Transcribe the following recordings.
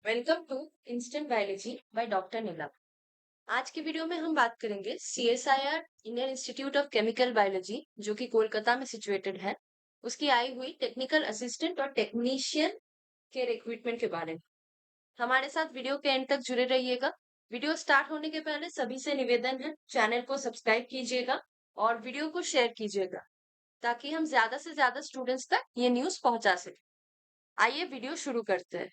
Welcome to instant biology by doctor Neelam. आज की video में हम बात करेंगे CSIR Indian institute of chemical biology जो कि कोलकाता में सिचुएटेड है, उसकी आई हुई टेक्निकल असिस्टेंट और टेक्नीशियन के रिक्रूटमेंट के बारे में। हमारे साथ वीडियो के एंड तक जुड़े रहिएगा। वीडियो स्टार्ट होने के पहले सभी से निवेदन है, चैनल को सब्सक्राइब कीजिएगा और वीडियो को शेयर कीजिएगा ताकि हम ज्यादा से ज्यादा स्टूडेंट्स तक ये न्यूज पहुंचा सकें। आइए वीडियो शुरू करते हैं।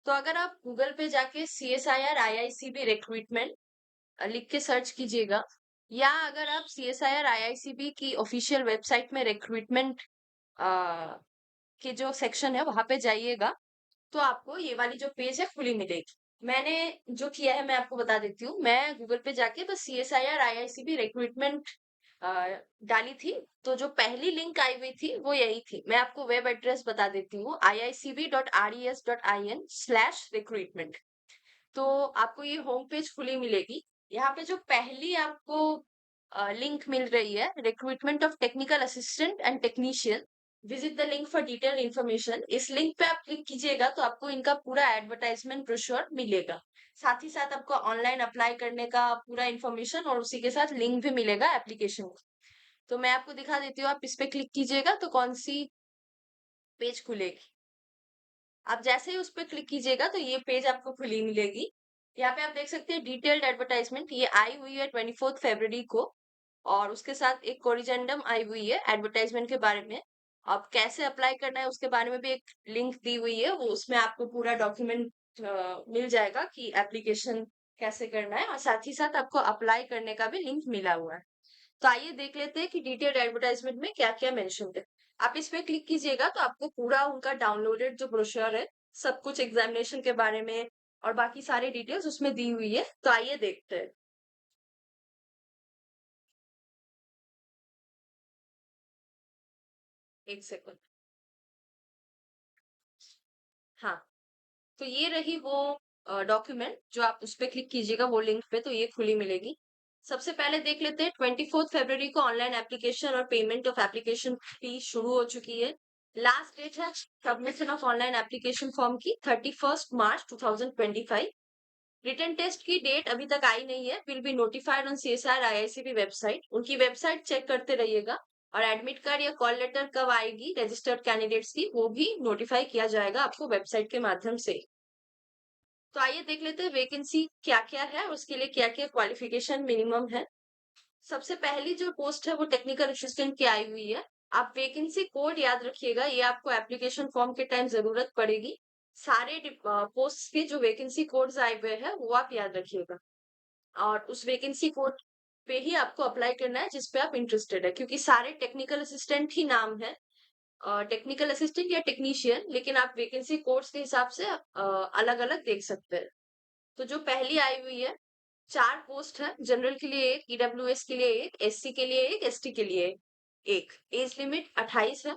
तो अगर आप गूगल पे जाके CSIR IICB रिक्रूटमेंट लिख के सर्च कीजिएगा, या अगर आप CSIR IICB की ऑफिशियल वेबसाइट में रिक्रूटमेंट के जो सेक्शन है वहां पे जाइएगा, तो आपको ये वाली जो पेज है खुली मिलेगी। मैंने जो किया है मैं आपको बता देती हूँ। मैं गूगल पे जाके बस CSIR IICB रिक्रूटमेंट डाली थी, तो जो पहली लिंक आई हुई थी वो यही थी। मैं आपको वेब एड्रेस बता देती हूँ, iicb.res.in/recruitment। तो आपको ये होम पेज खुली मिलेगी। यहाँ पे जो पहली आपको लिंक मिल रही है, recruitment of technical assistant and technician, visit the link for detail information. इस लिंक पे आप क्लिक कीजिएगा तो आपको इनका पूरा एडवर्टाइजमेंट ब्रोशर मिलेगा। साथ ही साथ आपको ऑनलाइन अप्लाई करने का पूरा इन्फॉर्मेशन और उसी के साथ लिंक भी मिलेगा एप्लीकेशन का। तो मैं आपको दिखा देती हूँ, आप इस पे क्लिक कीजिएगा तो कौन सी पेज खुलेगी। आप जैसे ही उस पर क्लिक कीजिएगा तो ये पेज आपको खुली मिलेगी। यहाँ पे आप देख सकते हैं डिटेल्ड एडवर्टाइजमेंट, ये आई हुई है 24 फरवरी को, और उसके साथ एक कोरिजेंडम आई हुई है एडवर्टाइजमेंट के बारे में। अब कैसे अप्लाई करना है उसके बारे में भी एक लिंक दी हुई है, वो उसमें आपको पूरा डॉक्यूमेंट मिल जाएगा कि एप्लीकेशन कैसे करना है, और साथ ही साथ आपको अप्लाई करने का भी लिंक मिला हुआ है। तो आइए देख लेते हैं कि डिटेल्ड एडवर्टाइजमेंट में क्या क्या मेंशन है। आप इस पे क्लिक कीजिएगा तो आपको पूरा उनका डाउनलोडेड जो ब्रोशर है, सब कुछ एग्जामिनेशन के बारे में और बाकी सारी डिटेल्स उसमें दी हुई है। तो आइए देखते हैं। एक सेकंड। हाँ, तो ये रही वो डॉक्यूमेंट जो आप उस पे क्लिक कीजिएगा, वो लिंक पे तो ये खुली मिलेगी। सबसे पहले देख लेते हैं, 24 फरवरी को ऑनलाइन एप्लीकेशन और पेमेंट ऑफ एप्लीकेशन फी शुरू हो चुकी है। लास्ट डेट है submission of online application form की 31 मार्च 2025। रिटन टेस्ट की डेट अभी तक आई नहीं है, will be notified on CSIR IICB website. उनकी वेबसाइट चेक करते रहिएगा। और एडमिट कार्ड या कॉल लेटर कब आएगी रजिस्टर्ड कैंडिडेट्स की, वो भी नोटिफाई किया जाएगा आपको वेबसाइट के माध्यम से। तो आइए देख लेते हैं वैकेंसी क्या क्या है, उसके लिए क्या क्या क्वालिफिकेशन मिनिमम है। सबसे पहली जो पोस्ट है वो टेक्निकल असिस्टेंट की आई हुई है। आप वैकेंसी कोड याद रखिएगा, ये आपको एप्लीकेशन फॉर्म के टाइम जरूरत पड़ेगी। सारे पोस्ट के जो वैकेंसी कोड्स आए हुए हैं वो आप याद रखिएगा, और उस वैकेंसी कोड पे ही आपको अप्लाई करना है जिस पे आप इंटरेस्टेड है, क्योंकि सारे टेक्निकल असिस्टेंट ही नाम है, टेक्निकल असिस्टेंट या टेक्नीशियन, लेकिन आप वैकेंसी कोड्स के हिसाब से अलग अलग देख सकते हैं। तो जो पहली आई हुई है, 4 पोस्ट है। जनरल के लिए एक, EWS के लिए एक, SC के लिए एक, ST के लिए एक। एज लिमिट 28 है,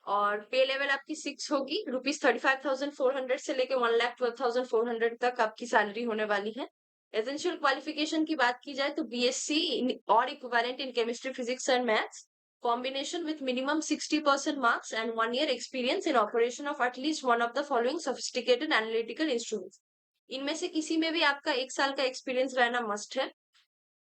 और पे लेवल आपकी 6 होगी। ₹35,400 से लेके 1,12,400 तक आपकी सैलरी होने वाली है। एसेंशियल क्वालिफिकेशन की बात की जाए तो BSc और equivalent in chemistry, physics and maths, combination with minimum 60% marks and 1 year experience in operation of at least one of the following sophisticated analytical instruments। इनमें से किसी में भी आपका 1 साल का एक्सपीरियंस रहना मस्ट है।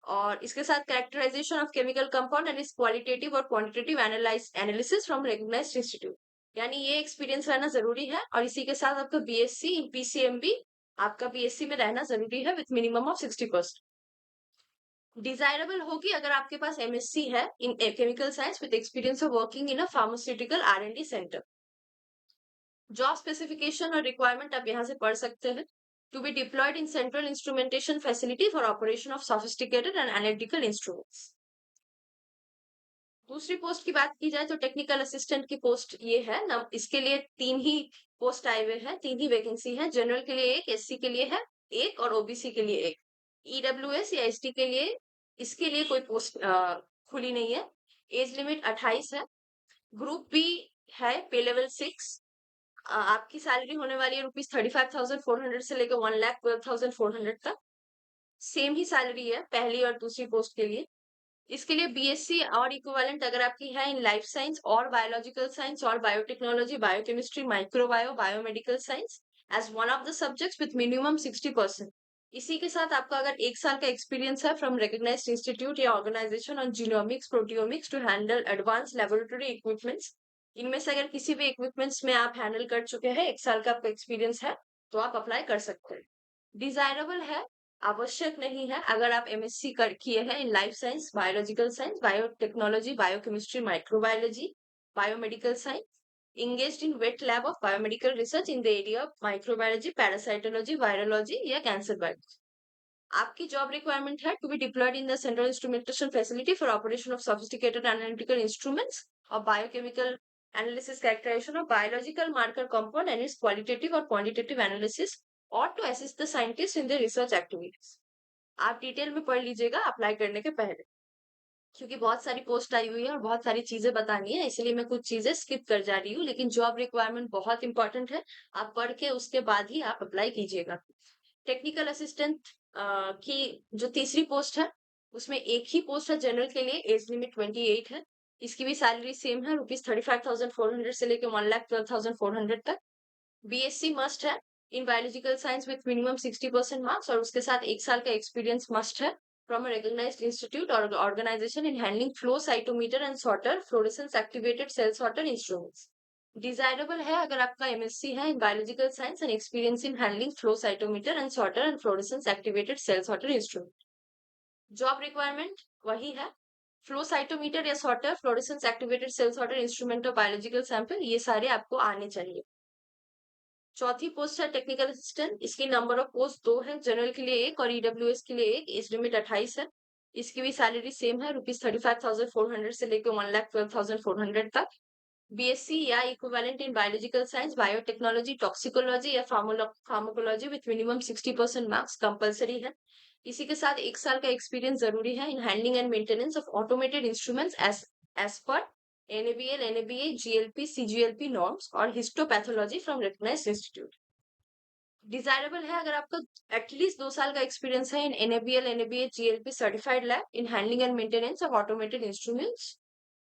और इसके साथ characterization of chemical compound and इस क्वालिटेटिव और quantitative analysis from recognized institute, यानी ये एक्सपीरियंस रहना जरूरी है। और इसी के साथ आपका BSc इन PCMB, आपका BSc में रहना जरूरी है विथ मिनिमम ऑफ 60%। डिजायरेबल होगी अगर आपके पास MSc है in chemical science with experience of working in a pharmaceutical R&D centre. Job specification और रिक्वायरमेंट आप यहाँ से पढ़ सकते हैं। To be deployed in central instrumentation facility for operation of sophisticated and analytical instruments. दूसरी पोस्ट की बात की जाए तो टेक्निकल असिस्टेंट की पोस्ट ये है ना, इसके लिए 3 ही पोस्ट आए हुए हैं, 3 ही वैकेंसी है। जनरल के लिए एक, SC के लिए है एक, और OBC के लिए एक। EWS या ST के लिए इसके लिए कोई पोस्ट खुली नहीं है। एज लिमिट 28 है। ग्रुप बी है, पे लेवल 6। आपकी सैलरी होने वाली है ₹35,400 से लेकर 1,12,400 तक। सेम ही सैलरी है पहली और दूसरी पोस्ट के लिए। इसके लिए BSc और इक्विवेलेंट अगर आपकी है इन लाइफ साइंस और बायोलॉजिकल साइंस और biotechnology, biochemistry, microbio, biomedical science, as one of the subjects with minimum 60%। इसी के साथ आपका अगर 1 साल का एक्सपीरियंस है फ्रॉम रिकॉग्नाइज्ड इंस्टीट्यूट या organization on genomics proteomics to handle advance laboratory equipments, इनमें से अगर किसी भी इक्विपमेंट्स में आप हैंडल कर चुके हैं, 1 साल का आपका एक्सपीरियंस है, तो आप अप्लाई कर सकते हैं। डिजायरेबल है, आवश्यक नहीं है। अगर आप एमएससी कर किए हैं इन life science, biological science, biotechnology, biochemistry, microbiology, biomedical science, engaged in wet lab of biomedical research in the area of microbiology, parasitology, virology या cancer biology। आपकी जॉब रिक्वायरमेंट है to be deployed in the central instrumentation facility for operation of sophisticated analytical instruments और biochemical analysis, characterization of biological marker compound and its qualitative और quantitative analysis, और to assist the scientist in the research activities. आप detail में पढ़ लीजिएगा apply करने के पहले, क्योंकि बहुत सारी पोस्ट आई हुई है और बहुत सारी चीजें बतानी है, इसलिए मैं कुछ चीजें स्किप कर जा रही हूँ। लेकिन जॉब रिक्वायरमेंट बहुत इंपॉर्टेंट है, आप पढ़ के उसके बाद ही आप अप्लाई कीजिएगा। टेक्निकल असिस्टेंट की जो तीसरी पोस्ट है, उसमें एक ही पोस्ट है जनरल के लिए, एज लिमिट 28 है। इसकी भी सैलरी सेम है, ₹35,400 से लेकर 1,12,400 तक। बीएससी मस्ट है in biological science with minimum 60% marks, और उसके साथ 1 साल का एक्सपीरियंस मस्ट है from a recognized institute or organization in handling flow cytometer and sorter fluorescence activated cell sorter instruments। Desirable है अगर आपका एमएससी है in biological science and experience in handling flow cytometer and sorter and fluorescence activated cell sorter instrument. Job requirement वही है, flow cytometer या sorter, fluorescence activated cell sorter instrument और biological sample, ये सारे आपको आने चाहिए। चौथी पोस्ट है टेक्निकल असिस्टेंट। इसकी नंबर ऑफ पोस्ट 2 है, जनरल के लिए 1 और ईडब्ल्यूएस के लिए 1। एज लिमिट 28 है। इसकी भी सैलरी सेम है, ₹35,400 से लेकर 1,12,400 तक। बीएससी या equivalent in biological science, biotechnology, toxicology या pharmacology with minimum 60% marks compulsory है। इसी के साथ 1 साल का एक्सपीरियंस जरूरी है in handling and maintenance of automated instruments as per NABL, NABA, GLP, CGLP norms और histopathology from recognized institute. Desirable है अगर आपका एटलीस्ट 2 साल का एक्सपीरियंस है in NABL, NABA, GLP certified lab in handling and maintenance of automated instruments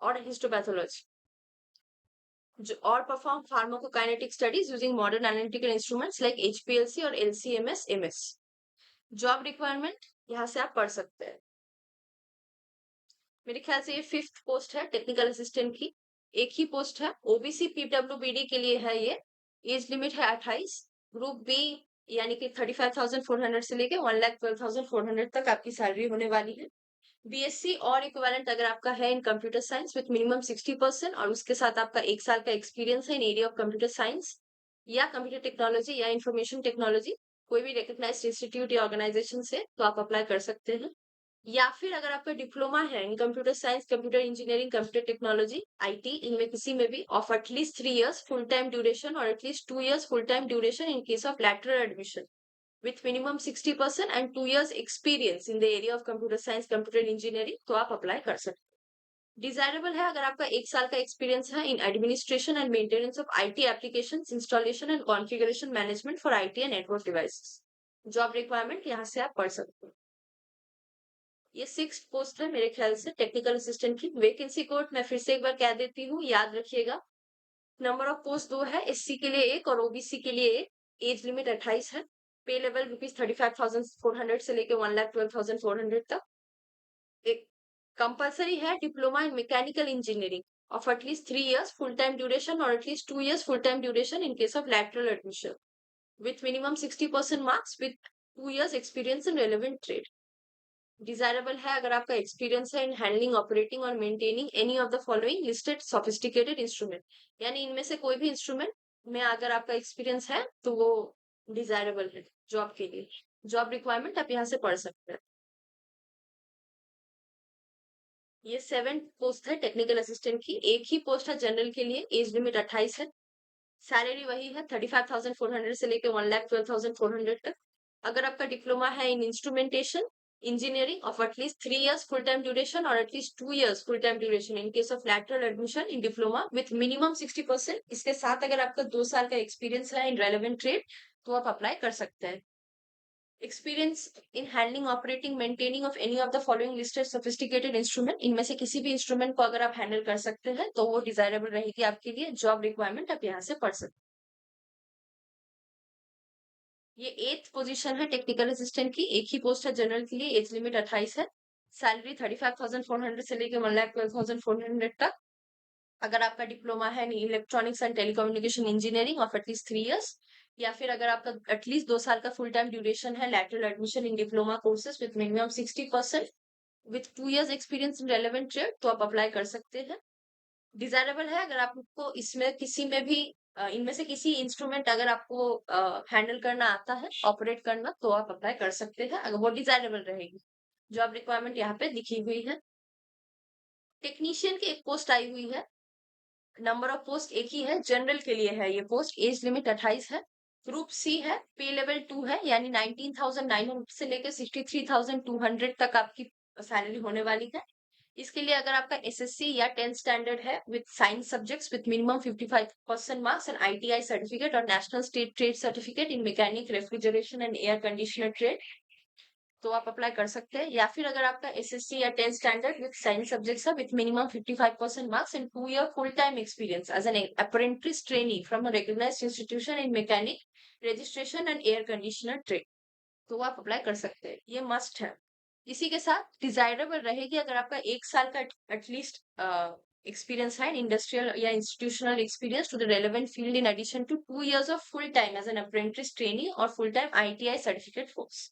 और histopathology, जो और perform pharmacokinetic studies using modern analytical instruments like HPLC और एलसीएमएस एमएस। जॉब रिक्वायरमेंट यहाँ से आप पढ़ सकते हैं। मेरे ख्याल से ये 5th पोस्ट है टेक्निकल असिस्टेंट की, एक ही पोस्ट है। ओबीसी पीडब्ल्यूबीडी के लिए है ये। एज लिमिट है 28। ग्रुप बी यानी कि 35,400 से लेके 1,12,400 तक आपकी सैलरी होने वाली है। बीएससी और इक्विवेलेंट अगर आपका है in computer science with minimum 60% और उसके साथ आपका 1 साल का एक्सपीरियंस है इन एरिया ऑफ कंप्यूटर साइंस या कंप्यूटर टेक्नोलॉजी या इंफॉर्मेशन टेक्नोलॉजी, कोई भी रिकग्नाइज्ड इंस्टीट्यूट या ऑर्गेनाइजेशन से, तो आप अप्लाई कर सकते हैं। या फिर अगर आपका डिप्लोमा है in computer science, computer engineering, computer technology, IT, इनमें किसी में भी of at least 3 years full time duration और at least 2 years full time duration in case of lateral admission with minimum 60% and 2 years experience in the area of computer science, computer engineering, तो आप apply कर सकते हैं। डिजायरेबल है अगर आपका 1 साल का एक्सपीरियंस है in administration and maintenance of IT application, installation and configuration management for IT and network devices. Job requirement यहाँ से आप पढ़ सकते हैं। ये 6th पोस्ट है मेरे ख्याल से टेक्निकल असिस्टेंट की। वैकेंसी कोड मैं फिर से एक बार कह देती हूँ, याद रखिएगा। नंबर ऑफ पोस्ट 2 है, एससी के लिए 1 और ओबीसी के लिए 1। एज लिमिट 28 है। पे लेवल ₹35,400 से लेकर 1,12,400 तक। एक कंपलसरी है diploma in mechanical engineering of at least 3 years full time duration और at least 2 years full time duration in case of lateral admission with minimum 60% marks with 2 years experience in relevant trade. Desirable है अगर आपका experience है in handling, operating और maintaining any of the following listed sophisticated instrument, यानी इनमें से कोई भी इंस्ट्रूमेंट में अगर आपका एक्सपीरियंस है तो वो डिजायरेबल है जॉब के लिए। जॉब रिक्वायरमेंट आप यहाँ से पढ़ सकते हैं। ये 7th पोस्ट है टेक्निकल असिस्टेंट की, एक ही पोस्ट है जनरल के लिए। एज लिमिट 28 है। सैलरी वही है, 35,400 से लेकर 1,12,400 तक। अगर आपका डिप्लोमा है in instrumentation engineering of at least 3 years full time duration और at least 2 years full time duration in case of lateral admission in diploma with minimum 60%, इसके साथ अगर आपका 2 साल का एक्सपीरियंस है इन रेलेवेंट ट्रेड, तो आप अप्लाई कर सकते हैं। Experience in handling, operating, maintaining of any of the following listed sophisticated instrument, इनमें से किसी भी इंस्ट्रूमेंट को अगर आप हैंडल कर सकते हैं तो वो डिजायरेबल रहेगी आपके लिए। जॉब रिक्वायरमेंट आप यहाँ से पढ़ सकते हैं। ये 8th पोजीशन है टेक्निकल असिस्टेंट की, एक ही पोस्ट है जनरल के लिए, एज लिमिट 28 है, सैलरी 35,400 से लेकर 1,12,400 तक। अगर आपका डिप्लोमा है in electronics and telecommunication engineering of at least 3 years, या फिर अगर आपका एटलीस्ट 2 साल का फुल टाइम ड्यूरेशन है lateral admission in diploma courses with minimum 60% with 2 years experience in relevant trade, तो आप अप्लाई कर सकते हैं। डिजायरेबल है अगर आपको इसमें किसी में भी इनमें से किसी इंस्ट्रूमेंट अगर आपको हैंडल करना आता है, ऑपरेट करना, तो आप अप्लाई कर सकते हैं, अगर वो डिजायरेबल रहेगी। जॉब रिक्वायरमेंट यहाँ पे लिखी हुई है। टेक्नीशियन की एक पोस्ट आई हुई है, नंबर ऑफ पोस्ट एक ही है, जनरल के लिए है ये पोस्ट, एज लिमिट 28 है, ग्रुप सी है, पे लेवल 2 है, यानी 19,900 से लेकर 63,200 तक आपकी सैलरी होने वाली है। इसके लिए अगर आपका एसएससी या 10th स्टैंडर्ड है with science subjects with minimum 55% marks and ITI certificate और national state trade certificate in mechanic refrigeration and air conditioner trade, तो आप अप्लाई कर सकते हैं। या फिर अगर आपका एसएससी या 10th standard with science subjects है with minimum 55% marks and 2 year full time experience as an apprentice trainee from a recognised institution in mechanic registration and air conditioner trade, तो आप अप्लाई कर सकते हैं, ये मस्ट है। इसी के साथ डिजायरेबल रहेगी अगर आपका 1 साल का एटलीस्ट एक्सपीरियंस है इन इंडस्ट्रियल या institutional experience to the relevant field in addition to 2 years of full time as an apprentice trainee और full time ITI certificate course.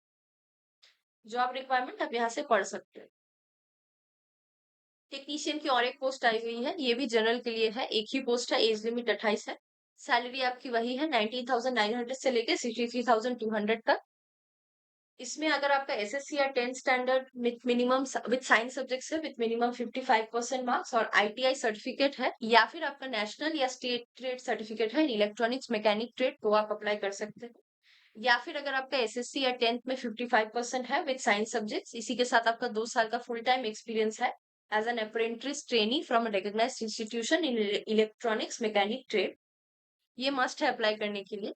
Job requirement आप यहाँ से पढ़ सकते हैं। टेक्नीशियन की और एक पोस्ट आई हुई है, ये भी जनरल के लिए है, एक ही पोस्ट है, एज लिमिट 28 है, सैलरी आपकी वही है 19,900 से लेकर 63,200 तक। इसमें अगर आपका एसएससी या 10th standard with minimum with science subjects है विथ मिनिमम 55% मार्क्स और आईटीआई सर्टिफिकेट है, या फिर आपका नेशनल या स्टेट ट्रेड सर्टिफिकेट है इन इलेक्ट्रॉनिक्स मैकेनिक ट्रेड, तो आप अप्लाई कर सकते हैं। या फिर अगर आपका एसएससी या 10th में 55% है विद साइंस सब्जेक्ट्स, इसी के साथ आपका 2 साल का फुल टाइम एक्सपीरियंस है as an apprentice trainee from a recognised institution in electronics mechanic trade, ये मस्ट है अप्लाई करने के लिए।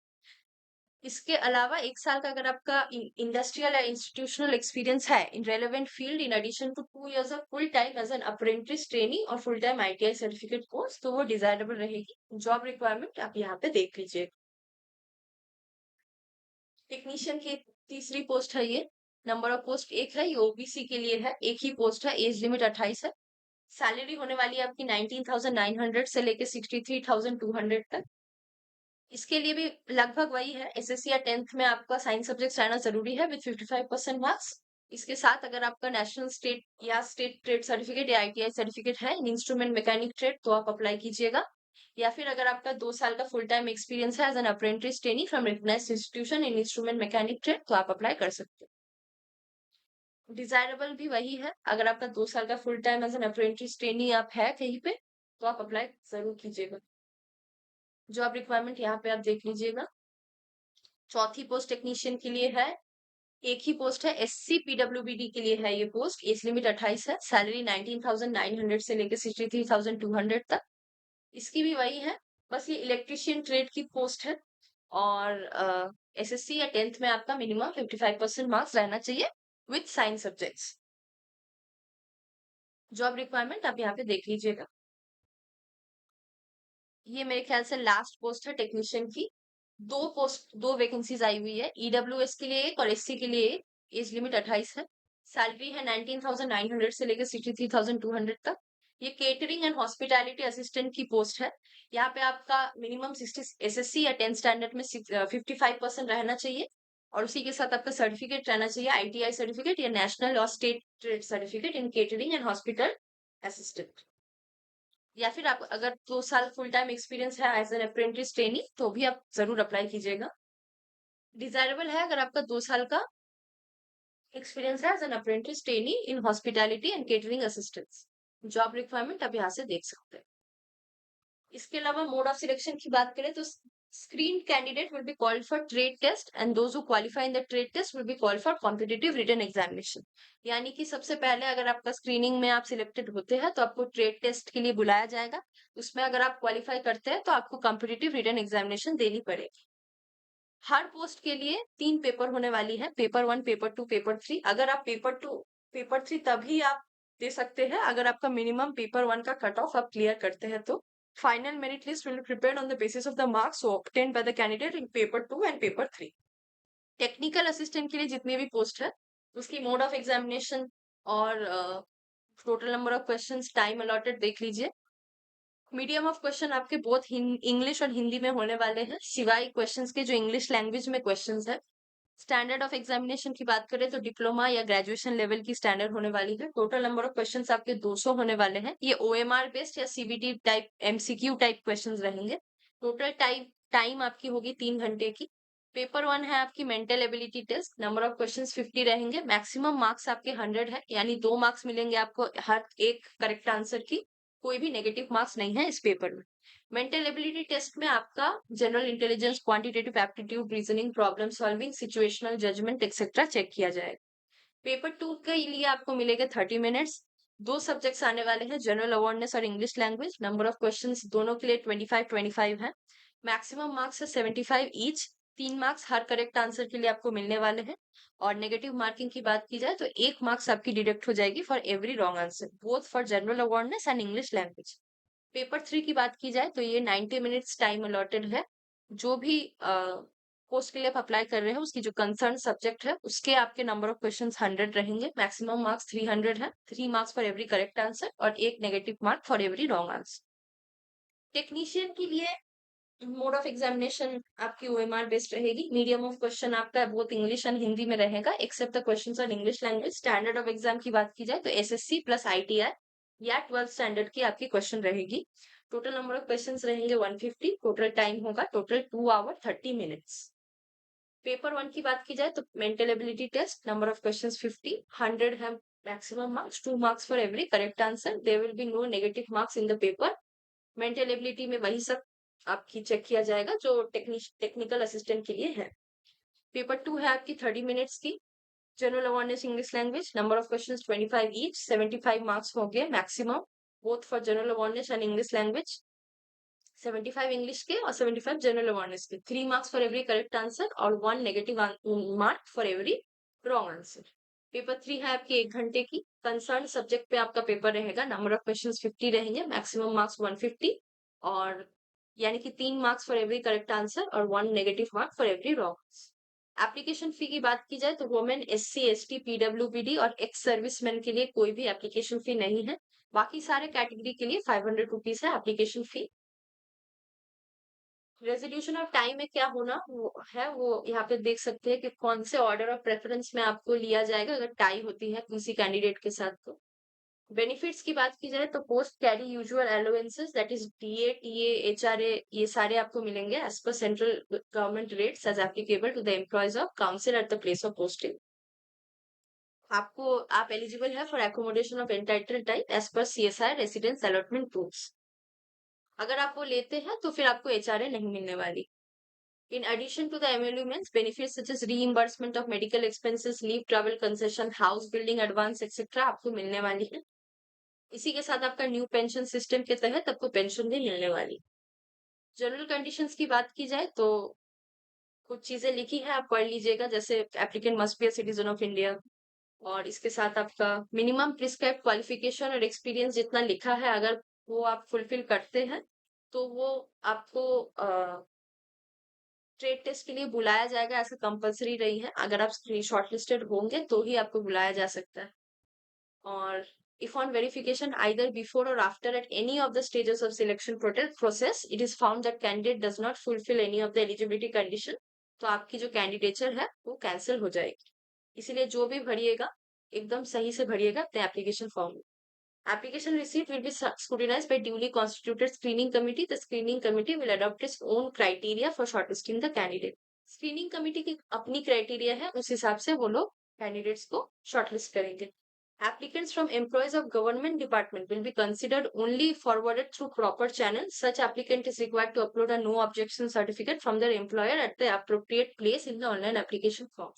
इसके अलावा 1 साल का अगर आपका इंडस्ट्रियल या इंस्टीट्यूशनल एक्सपीरियंस है in relevant field in addition to 2 years of full time as an apprentice trainee और full time ITI certificate course, तो वो डिजायरेबल रहेगी। जॉब रिक्वायरमेंट आप यहाँ पे देख लीजिए। टेक्नीशियन की तीसरी पोस्ट है ये, नंबर ऑफ पोस्ट एक है, ये ओबीसी के लिए है, एक ही पोस्ट है, एज लिमिट 28 है, सैलरी होने वाली है आपकी 19,900 से लेके 63,200 तक। इसके लिए भी लगभग वही है, एसएससी या 10th में आपका साइंस सब्जेक्ट रहना जरूरी है विद 55% मार्क्स। इसके साथ अगर आपका नेशनल स्टेट या स्टेट ट्रेड सर्टिफिकेट या आईटीआई सर्टिफिकेट है इन इंस्ट्रूमेंट मैकेनिक ट्रेड, तो आप अप्लाई कीजिएगा। या फिर अगर आपका 2 साल का फुल टाइम एक्सपीरियंस है as an apprentice trainee from recognised institution in instrument mechanic trade, तो आप अप्लाई कर सकते हैं। डिजायरेबल भी वही है, अगर आपका 2 साल का full time as an apprentice trainee आप है कहीं पे, तो आप अप्लाई जरूर कीजिएगा। जॉब रिक्वायरमेंट यहाँ पे आप देख लीजिएगा। चौथी पोस्ट टेक्नीशियन के लिए है, एक ही पोस्ट है, एससी पीडब्ल्यूबीडी के लिए है ये पोस्ट, एज लिमिट 28 है, सैलरी 19,900 से लेकर 63,200 तक। इसकी भी वही है, बस ये इलेक्ट्रिशियन ट्रेड की पोस्ट है और एसएससी या 10th में आपका मिनिमम 55% मार्क्स रहना चाहिए with science subjects. Job requirement आप यहाँ पे देख लीजिएगा। ये मेरे ख्याल से लास्ट पोस्ट है टेक्नीशियन की, दो वैकेंसीज आई हुई है, ईडब्ल्यूएस के लिए एक और एससी के लिए एक, एज लिमिट 28 है, सैलरी है 19,900 से लेकर 63,200 तक। ये केटरिंग एंड हॉस्पिटैलिटी असिस्टेंट की पोस्ट है, यहाँ पे आपका मिनिमम 60 एसएससी या 10th स्टैंडर्ड में 55% रहना चाहिए और उसी के साथ आपका सर्टिफिकेट रहना चाहिए, आईटीआई सर्टिफिकेट या नेशनल और state trade certificate in catering and hospital assistant. या फिर आप अगर 2 साल फुल टाइम एक्सपीरियंस है एज एन अप्रेंटिस ट्रेनी, तो भी आप जरूर अप्लाई कीजिएगा। डिजायरेबल है अगर आपका 2 साल का एक्सपीरियंस है as an apprentice trainee in hospitality and catering assistance. Job requirement आप यहाँ से देख सकते हैं। इसके अलावा मोड ऑफ सिलेक्शन की बात करें तो screen candidate will be called for trade test and those who qualify in the trade test will be called for competitive written examination. यानी कि सबसे पहले अगर आपका स्क्रीनिंग में आप सिलेक्टेड होते हैं तो आपको ट्रेड टेस्ट के लिए बुलाया जाएगा, उसमें अगर आप क्वालिफाई करते हैं तो आपको कॉम्पिटिटिव रिटन एग्जामिनेशन देनी पड़ेगी। हर पोस्ट के लिए 3 पेपर होने वाली है, पेपर 1, पेपर 2, पेपर 3। अगर आप पेपर 3 तभी आप दे सकते हैं अगर आपका मिनिमम पेपर 1 का कट ऑफ आप क्लियर करते हैं, तो final merit list will be prepared on the basis of the marks obtained by the candidate in paper 2 and paper 3। Technical assistant के लिए जितनी भी पोस्ट है, उसकी मोड ऑफ एग्जामिनेशन और total number of questions, time allotted देख लीजिए। Medium of question आपके बोथ इंग्लिश और हिंदी में होने वाले हैं, सिवाय क्वेश्चंस के जो इंग्लिश लैंग्वेज में क्वेश्चंस है। स्टैंडर्ड ऑफ एग्जामिनेशन की बात करें तो डिप्लोमा या ग्रेजुएशन लेवल की स्टैंडर्ड होने वाली है। टोटल नंबर ऑफ क्वेश्चंस आपके 200 होने वाले हैं। ये ओएमआर बेस्ड या CBT type MCQ type questions रहेंगे। टोटल टाइम आपकी होगी 3 घंटे की। पेपर 1 है आपकी mental ability test. Number of questions 50 रहेंगे। मैक्सिमम मार्क्स आपके 100 है, यानी 2 मार्क्स मिलेंगे आपको हर एक करेक्ट आंसर की। कोई भी नेगेटिव मार्क्स नहीं है इस पेपर में। मेंटल एबिलिटी टेस्ट में आपका general intelligence, quantitative aptitude, reasoning, problem solving, situational judgement etcetera check किया जाएगा। पेपर 2 के लिए आपको मिलेगा 30 मिनट्स। 2 सब्जेक्ट्स आने वाले हैं, जनरल अवेयरनेस और English language. Number of questions दोनों के लिए 25-25 है। मैक्सिमम मार्क्स है 75 ईच। 3 मार्क्स हर करेक्ट आंसर के लिए आपको मिलने वाले हैं। और नेगेटिव मार्किंग की बात की जाए तो 1 मार्क्स आपकी डिडक्ट हो जाएगी for every wrong answer, both for general awareness and English language. Paper 3 की बात की जाए तो ये 90 मिनट्स टाइम अलॉटेड है। जो भी पोस्ट के लिए आप अप्लाई कर रहे हैं, उसकी जो कंसर्न सब्जेक्ट है, उसके आपके नंबर ऑफ क्वेश्चंस 100 रहेंगे। मैक्सिमम मार्क्स 300 है। 3 marks for every correct answer और 1 negative mark for every wrong answer. Technician के लिए मोड ऑफ एग्जामिनेशन आपकी ओएमआर बेस्ड रहेगी। मीडियम ऑफ क्वेश्चन आपका बहुत इंग्लिश एंड हिंदी में रहेगा, except the questions on English language. Standard of exam की बात की जाए तो एसएससी प्लस आईटीआई या 12th स्टैंडर्ड की आपकी क्वेश्चन रहेगी। टोटल नंबर ऑफ क्वेश्चंस रहेंगे 150। टोटल टाइम होगा टोटल 2 आवर 30 मिनट्स। पेपर 1 की बात की जाए तो mental ability test, number of questions 50, 100 है maximum marks, 2 marks for every correct answer. There will be no negative marks in the paper. Mental ability में वही सब आपकी चेक किया जाएगा जो टेक्निकल असिस्टेंट के लिए है। पेपर 2 है आपकी 30 मिनट्स की। General awareness, English language, number of questions 25 each. 75 marks हो गए maximum, both for general awareness and English language. 75 English के और 75 जनरल अवेयरनेस के। 3 marks for every correct answer और 1 negative mark for every wrong answer. Paper 3 है आपकी 1 घंटे की। कंसर्न सब्जेक्ट पे आपका पेपर रहेगा। नंबर ऑफ क्वेश्चंस 50 रहेंगे, मैक्सिमम मार्क्स 150 और यानी कि 3 marks for every correct answer और 1 negative mark for every wrong. Application fee की बात की जाए तो वुमेन, एससी, एसटी, पीडब्ल्यूबीडी और एक्स सर्विसमैन के लिए कोई भी एप्लीकेशन फी नहीं है। बाकी सारे कैटेगरी के लिए 500 रुपीज है application fee. Resolution of time में क्या होना वो यहाँ पे देख सकते हैं कि कौन से ऑर्डर ऑफ प्रेफरेंस में आपको लिया जाएगा अगर टाई होती है किसी कैंडिडेट के साथ। तो बेनिफिट्स की बात की जाए तो post carry usual allowances, that is DA, TA, HRA, ये सारे आपको मिलेंगे as per central government rates as applicable to the employees of council at the place of posting. आप एलिजिबल है for accommodation of entitle type as per CSI residence allotment rules. अगर आप वो लेते हैं तो फिर आपको एचआरए नहीं मिलने वाली। In addition to the emoluments, benefits such as reimbursement of medical expenses, leave, travel concession, house building advance, etc. आपको मिलने वाली है। इसी के साथ आपका न्यू पेंशन सिस्टम के तहत आपको पेंशन भी मिलने वाली। जनरल कंडीशंस की बात की जाए तो कुछ चीजें लिखी है, आप पढ़ लीजिएगा, जैसे applicant must be a citizen of India, और इसके साथ आपका मिनिमम प्रिस्क्राइब क्वालिफिकेशन और एक्सपीरियंस जितना लिखा है, अगर वो आप फुलफिल करते हैं तो वो आपको ट्रेड टेस्ट के लिए बुलाया जाएगा। ऐसा कंपलसरी नहीं है, अगर आप शॉर्टलिस्टेड होंगे तो ही आपको बुलाया जा सकता है। और if on verification either before or after at any of the stages of selection process it is found that candidate does not fulfill any of the eligibility condition, तो आपकी जो कैंडिडेचर है वो कैंसिल हो जाएगी। इसीलिए जो भी भरिएगा एकदम सही से भरिएगा अपने एप्लीकेशन फॉर्म में। Application receipt will be scrutinized by duly constituted screening committee. The screening committee will adopt its own criteria for shortlisting the candidate. Screening committee की अपनी criteria है, उस हिसाब से वो लोग candidates को shortlist करेंगे। Applicants from employees of government department will be considered only forwarded through proper channels. Such applicant is required to upload a no objection certificate from their employer at the appropriate place in the online application form.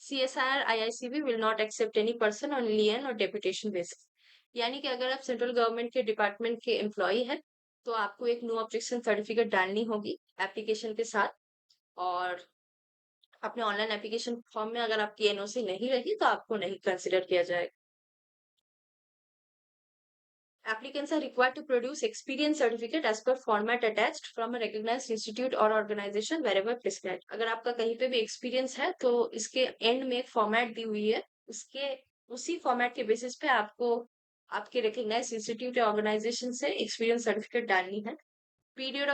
CSIR IICB will not accept any person on lien or deputation basis. यानी कि अगर आप central government के department के employ हैं तो आपको एक नो ऑब्जेक्शन सर्टिफिकेट डालनी होगी एप्लीकेशन के साथ, और अपने ऑनलाइन एप्लीकेशन फॉर्म में अगर आपकी एनओसी नहीं रही तो आपको नहीं कंसिडर किया जाएगा। Applicants are required to produce experience certificate as per format attached from a recognized institute or organization wherever prescribed. अगर आपका कहीं पे भी एक्सपीरियंस है तो इसके एंड में एक फॉर्मेट दी हुई है, उसके उसी फॉर्मेट के बेसिस पे आपको आपके recognized इंस्टीट्यूट या ऑर्गेनाइजेशन से एक्सपीरियंस सर्टिफिकेट डालनी है. Period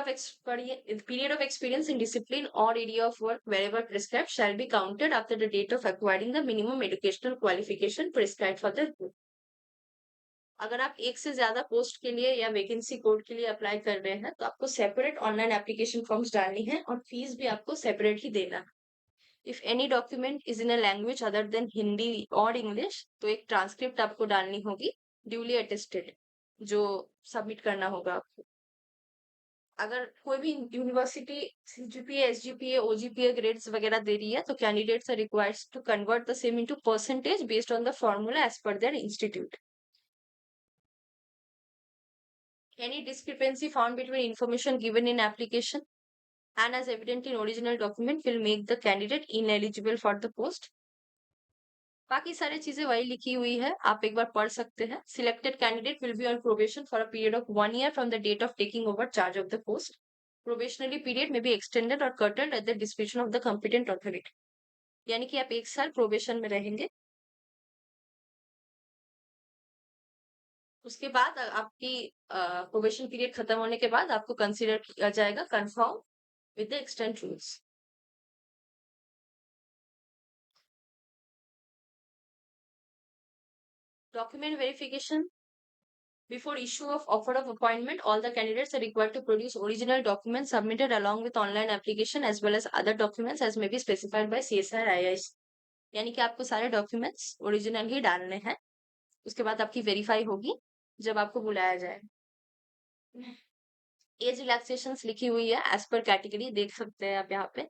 of experience in discipline or area of work wherever prescribed shall be counted after the date of acquiring the minimum educational qualification prescribed for the group. अगर आप एक से ज्यादा post के लिए या वैकेंसी कोड के लिए अप्लाई कर रहे हैं तो आपको सेपरेट ऑनलाइन एप्लीकेशन फॉर्म्स डालनी है और फीस भी आपको सेपरेट ही देना है. If any document is in a language other than Hindi और इंग्लिश तो एक ट्रांसक्रिप्ट आपको डालनी होगी ड्यूली अटेस्टेड जो सबमिट करना होगा आपको. अगर कोई भी university CGPA SGPA OGPA grades वगैरह दे रही है तो candidates are required to convert the same into percentage based on the formula as per their institute. Any discrepancy found between information given in application and as evident in original document will make the candidate ineligible for the post. बाकी सारी चीजें वही लिखी हुई है, आप एक बार पढ़ सकते हैं. Selected candidate will be on probation for a period of 1 year from the date of taking over charge of the post. Probationary period may be extended or curtailed at the discretion of the competent authority. यानी कि आप 1 साल probation में रहेंगे. उसके बाद आपकी probation period खत्म होने के बाद आपको कंसीडर किया जाएगा confirm with the extent rules. Document verification. Before issue of offer of appointment, all the candidates are required to produce original documents submitted along with online application as well as other documents as may be specified by CSR IIC. यानी कि आपको सारे documents original ही डालने हैं. उसके बाद आपकी verify होगी जब आपको बुलाया जाए. एज रिलैक्सेशन लिखी हुई है एज पर कैटेगरी, देख सकते हैं आप यहाँ पे.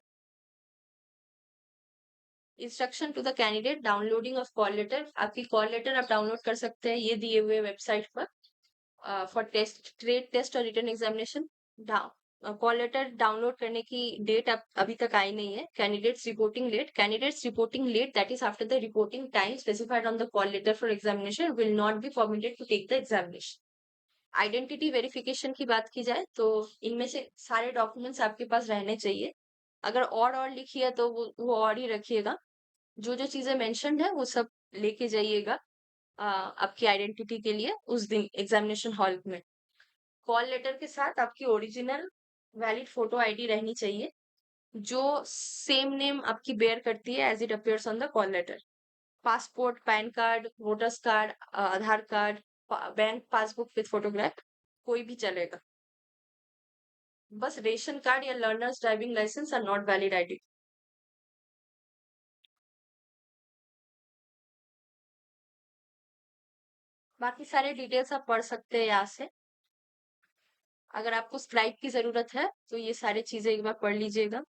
Instruction to the candidate downloading of call letter. आपकी कॉल लेटर आप डाउनलोड कर सकते हैं ये दिए हुए वेबसाइट पर फॉर टेस्ट ट्रेड टेस्ट और written examination. Call letter download करने की डेट अब अभी तक आई नहीं है. Candidates reporting late that is after the reporting time specified on the call letter for examination will not be permitted to take the examination. Identity verification की बात की जाए तो इनमें से सारे डॉक्यूमेंट्स आपके पास रहने चाहिए. अगर और लिखी है तो वो और ही रखिएगा. जो जो चीजें मेंशन्ड है वो सब लेके जाइएगा आपकी आइडेंटिटी के लिए उस दिन एग्जामिनेशन हॉल में. कॉल लेटर के साथ आपकी ओरिजिनल वैलिड फोटो आईडी रहनी चाहिए जो सेम नेम आपकी बेयर करती है as it appears on the call letter. Passport, PAN card, voters card, Aadhaar card, bank passbook with photograph कोई भी चलेगा. बस रेशन कार्ड या learners driving licence are not valid ID. बाकी सारे डिटेल्स आप पढ़ सकते हैं यहाँ से. अगर आपको स्क्राइब की जरूरत है तो ये सारी चीजें एक बार पढ़ लीजिएगा.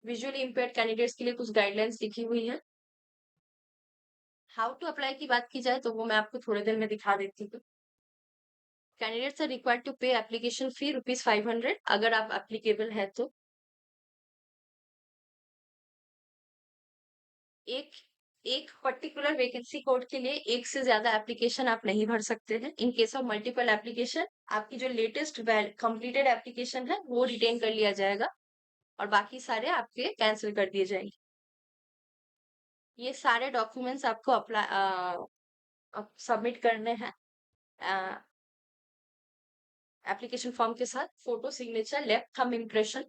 विजुअली इम्पेयर्ड कैंडिडेट्स के लिए कुछ गाइडलाइंस लिखी हुई है. हाउ टू अप्लाई की बात की जाए तो वो मैं आपको थोड़ी देर में दिखा देती हूँ. कैंडिडेट्स आर रिक्वायर्ड टू पे एप्लीकेशन फी ₹500 अगर आप एप्लीकेबल है तो. एक एक पर्टिकुलर वैकेंसी कोड के लिए एक से ज्यादा एप्लीकेशन आप नहीं भर सकते हैं. इन केस ऑफ मल्टीपल एप्लीकेशन आपकी जो लेटेस्ट कंप्लीटेड एप्लीकेशन है वो रिटेन कर लिया जाएगा और बाकी सारे आपके कैंसिल कर दिए जाएंगे. ये सारे डॉक्यूमेंट्स आपको अप्लाई सबमिट करने हैं एप्लीकेशन फॉर्म के साथ. Photo signature, left thumb impression,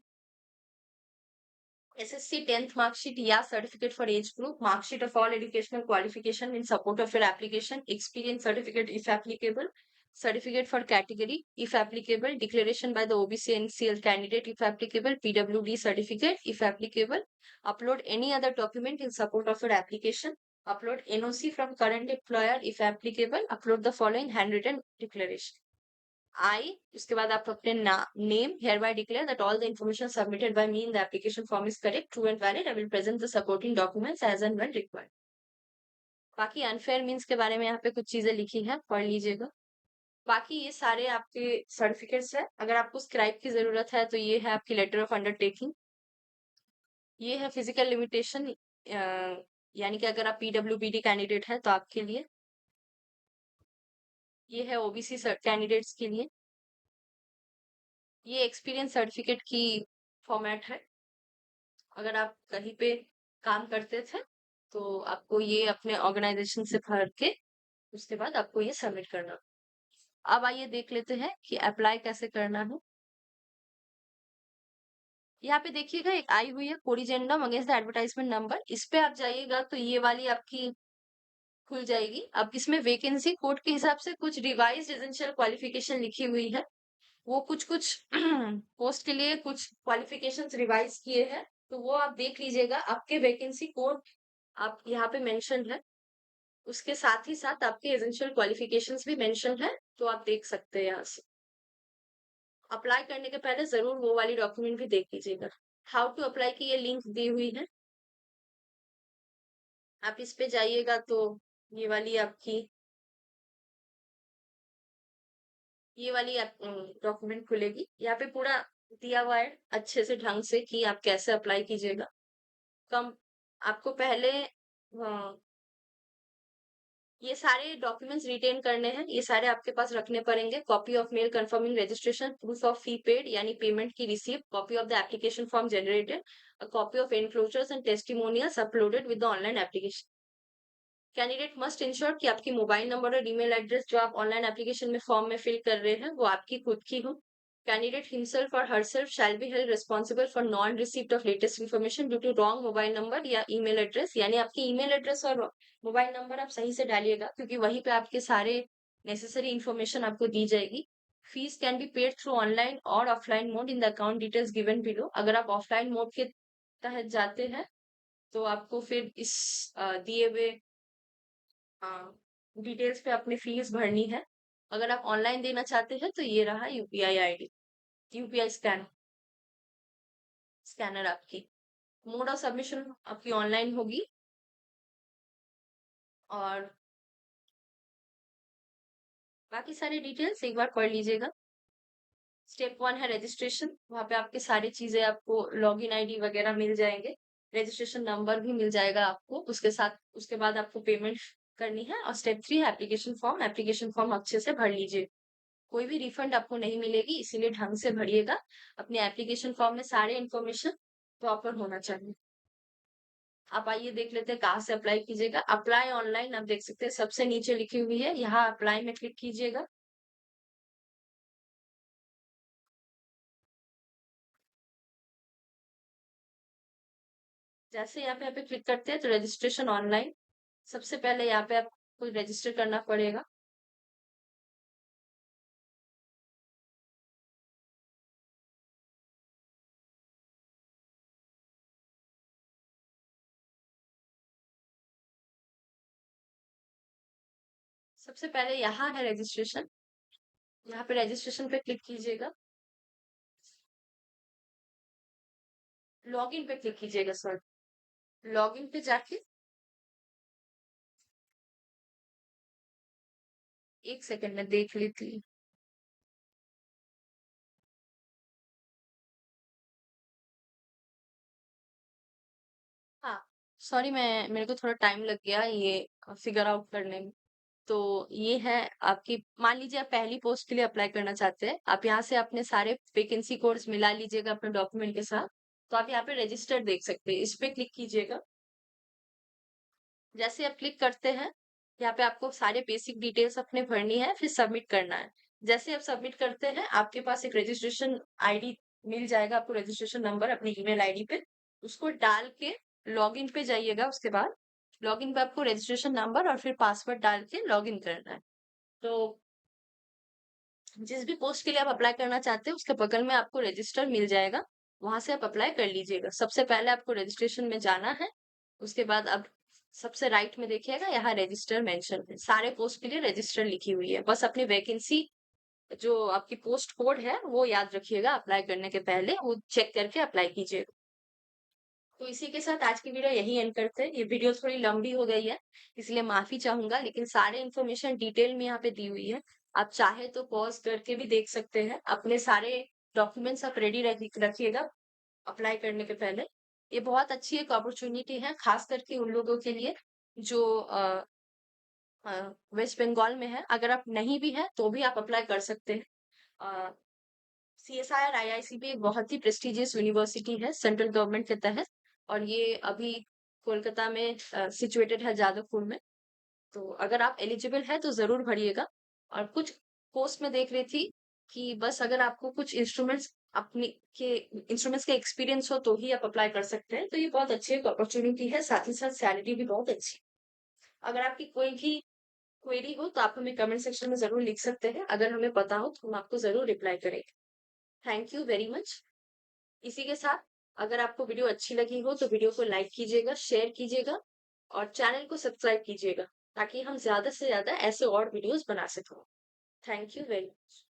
SSC 10th marksheet या certificate for age group, marksheet of all educational qualification in support of your application, experience certificate if applicable, certificate for category if applicable, declaration by the OBC NCL candidate if applicable, PWD certificate if applicable. Upload any other document in support of your application. Upload NOC from current employer if applicable. Upload the following handwritten declaration. उसके बाद आप अपने name hereby declare that all the information submitted by me in the application form is correct, true and valid. I will present the supporting documents as and when required. बाकी unfair means के बारे में यहाँ पे कुछ चीजें लिखी है, पढ़ लीजिएगा. बाकी ये सारे आपके सर्टिफिकेट्स है. अगर आपको स्क्राइब की जरूरत है तो ये है आपकी लेटर ऑफ अंडरटेकिंग. ये है फिजिकल लिमिटेशन यानी कि अगर आप PWBD कैंडिडेट है तो आपके लिए. ये है ओबीसी कैंडिडेट्स के लिए। ये एक्सपीरियंस सर्टिफिकेट की फॉर्मेट है। अगर आप कहीं पे काम करते थे तो आपको ये अपने ऑर्गेनाइजेशन से भर के उसके बाद आपको ये सबमिट करना। अब आइए देख लेते हैं कि अप्लाई कैसे करना है। यहाँ पे देखिएगा एक आई हुई है corrigendum against the advertisement number, इस पे आप जाइएगा तो ये वाली आपकी खुल जाएगी। अब इसमें वैकेंसी कोड के हिसाब से कुछ रिवाइज्ड एसेंशियल क्वालिफिकेशन लिखी हुई है। वो कुछ कुछ पोस्ट के लिए कुछ क्वालिफिकेशंस रिवाइज किए हैं, तो वो आप देख लीजिएगा। आपके वैकेंसी कोड आप यहाँ पे मेंशन है, उसके साथ ही साथ आपके एसेंशियल क्वालिफिकेशंस भी मेंशन है, तो आप देख सकते हैं यहाँ से। अप्लाई करने के पहले जरूर वो वाली डॉक्यूमेंट भी देख लीजिएगा। हाउ टू अप्लाई की ये लिंक दी हुई है, आप इस पे जाइएगा तो ये वाली आपकी ये वाली डॉक्यूमेंट खुलेगी। यहाँ पे पूरा दिया हुआ है अच्छे से ढंग से कि आप कैसे अप्लाई कीजिएगा। कम आपको पहले ये सारे डॉक्यूमेंट्स रिटेन करने हैं, ये सारे आपके पास रखने पड़ेंगे। Copy of mail confirming registration, proof of fee paid यानी पेमेंट की receipt, copy of the application form generated, a copy of enclosures and testimonials uploaded with the online application. Candidate must ensure कि आपकी mobile number और email address जो आप online application में form में fill कर रहे हैं वो आपकी खुद की हो। कैंडिडेट हिमसेल्फ और herself shall be held responsible for non receipt of latest information due to wrong mobile number या ईमेल एड्रेस, यानी आपकी ईमेल एड्रेस और मोबाइल नंबर आप सही से डालिएगा क्योंकि वहीं पे आपके सारे नेसेसरी इन्फॉर्मेशन आपको दी जाएगी। Fees can be paid through online और offline mode in the account details given below. अगर आप ऑफलाइन मोड के तहत जाते हैं तो आपको फिर इस दिए हुए डिटेल्स पे अपनी फीस भरनी है। अगर आप ऑनलाइन देना चाहते हैं तो ये रहा यूपीआई आईडी, यूपीआई स्कैनर आपकी। मोड ऑफ सबमिशन आपकी ऑनलाइन होगी। और बाकी सारी डिटेल्स एक बार पढ़ लीजिएगा। स्टेप 1 है रजिस्ट्रेशन, वहां पे आपकी सारी चीजें आपको लॉगिन आईडी वगैरह मिल जाएंगे, रजिस्ट्रेशन नंबर भी मिल जाएगा आपको उसके साथ। उसके बाद आपको पेमेंट करनी है। और स्टेप 3 है एप्लीकेशन फॉर्म। एप्लीकेशन फॉर्म अच्छे से भर लीजिए, कोई भी रिफंड आपको नहीं मिलेगी, इसीलिए ढंग से भरिएगा। अपने एप्लीकेशन फॉर्म में सारे इन्फॉर्मेशन प्रॉपर होना चाहिए। आप आइए देख लेते हैं कहाँ से अप्लाई कीजिएगा। अप्लाई ऑनलाइन आप देख सकते हैं सबसे नीचे लिखी हुई है, यहाँ अप्लाई में क्लिक कीजिएगा। जैसे यहाँ पे क्लिक करते हैं तो रजिस्ट्रेशन ऑनलाइन, सबसे पहले यहाँ पे आपको रजिस्टर करना पड़ेगा। सबसे पहले यहाँ है रजिस्ट्रेशन, यहाँ पे रजिस्ट्रेशन पे क्लिक कीजिएगा। लॉगिन पे क्लिक कीजिएगा सर। लॉगिन पे जाके एक सेकंड में देख लेती हूँ। हाँ, सॉरी, मैं मेरे को थोड़ा टाइम लग गया ये फिगर आउट करने में। तो ये है आपकी, मान लीजिए आप पहली पोस्ट के लिए अप्लाई करना चाहते हैं, आप यहाँ से अपने सारे वैकेंसी कोड्स मिला लीजिएगा अपने डॉक्यूमेंट के साथ। तो आप यहाँ पे रजिस्टर देख सकते हैं, इस पे क्लिक कीजिएगा। जैसे आप क्लिक करते हैं, यहाँ पे आपको सारे बेसिक डिटेल्स अपने भरनी है, फिर सबमिट करना है। जैसे आप सबमिट करते हैं आपके पास एक रजिस्ट्रेशन आईडी मिल जाएगा, आपको रजिस्ट्रेशन नंबर अपनी ईमेल आईडी पे, उसको डाल के लॉगिन पे जाइएगा। उसके बाद लॉगिन पे आपको रजिस्ट्रेशन नंबर और फिर पासवर्ड डाल के लॉगिन करना है। तो जिस भी पोस्ट के लिए आप अप्लाई करना चाहते हैं उसके बगल में आपको रजिस्टर मिल जाएगा, वहां से आप अप्लाई कर लीजिएगा। सबसे पहले आपको रजिस्ट्रेशन में जाना है, उसके बाद अब सबसे राइट में देखिएगा यहाँ रजिस्टर मेंशन है, सारे पोस्ट के लिए रजिस्टर लिखी हुई है। बस अपनी वैकेंसी जो आपकी पोस्ट कोड है वो याद रखिएगा, अप्लाई करने के पहले वो चेक करके अप्लाई कीजिएगा। तो इसी के साथ आज की वीडियो यही एंड करते हैं। ये वीडियो थोड़ी लंबी हो गई है, इसलिए माफी चाहूंगा, लेकिन सारे इन्फॉर्मेशन डिटेल में यहाँ पे दी हुई है। आप चाहे तो पॉज करके भी देख सकते हैं। अपने सारे डॉक्यूमेंट्स आप रेडी रखिएगा अप्लाई करने के पहले। ये बहुत अच्छी एक अपॉर्चुनिटी है खास करके उन लोगों के लिए जो वेस्ट बंगाल में है। अगर आप नहीं भी है तो भी आप अप्लाई कर सकते हैं। सीएसआईआर आईआईसीबी एक बहुत ही प्रेस्टिजियस यूनिवर्सिटी है सेंट्रल गवर्नमेंट के तहत, और ये अभी कोलकाता में सिचुएटेड है, जादवपुर में। तो अगर आप एलिजिबल है तो जरूर भरिएगा। और कुछ पोस्ट में देख रही थी कि बस अगर आपको कुछ इंस्ट्रूमेंट्स के एक्सपीरियंस हो तो ही आप अप्लाई कर सकते हैं। तो ये बहुत अच्छी एक अपॉर्चुनिटी है, साथ ही साथ सैलरी भी बहुत अच्छी। अगर आपकी कोई भी क्वेरी हो तो आप हमें कमेंट सेक्शन में जरूर लिख सकते हैं। अगर हमें पता हो तो हम आपको जरूर रिप्लाई करेंगे। Thank you very much. इसी के साथ अगर आपको वीडियो अच्छी लगी हो तो वीडियो को लाइक कीजिएगा, शेयर कीजिएगा और चैनल को सब्सक्राइब कीजिएगा, ताकि हम ज्यादा से ज्यादा ऐसे और वीडियोस बना सकें। Thank you very much.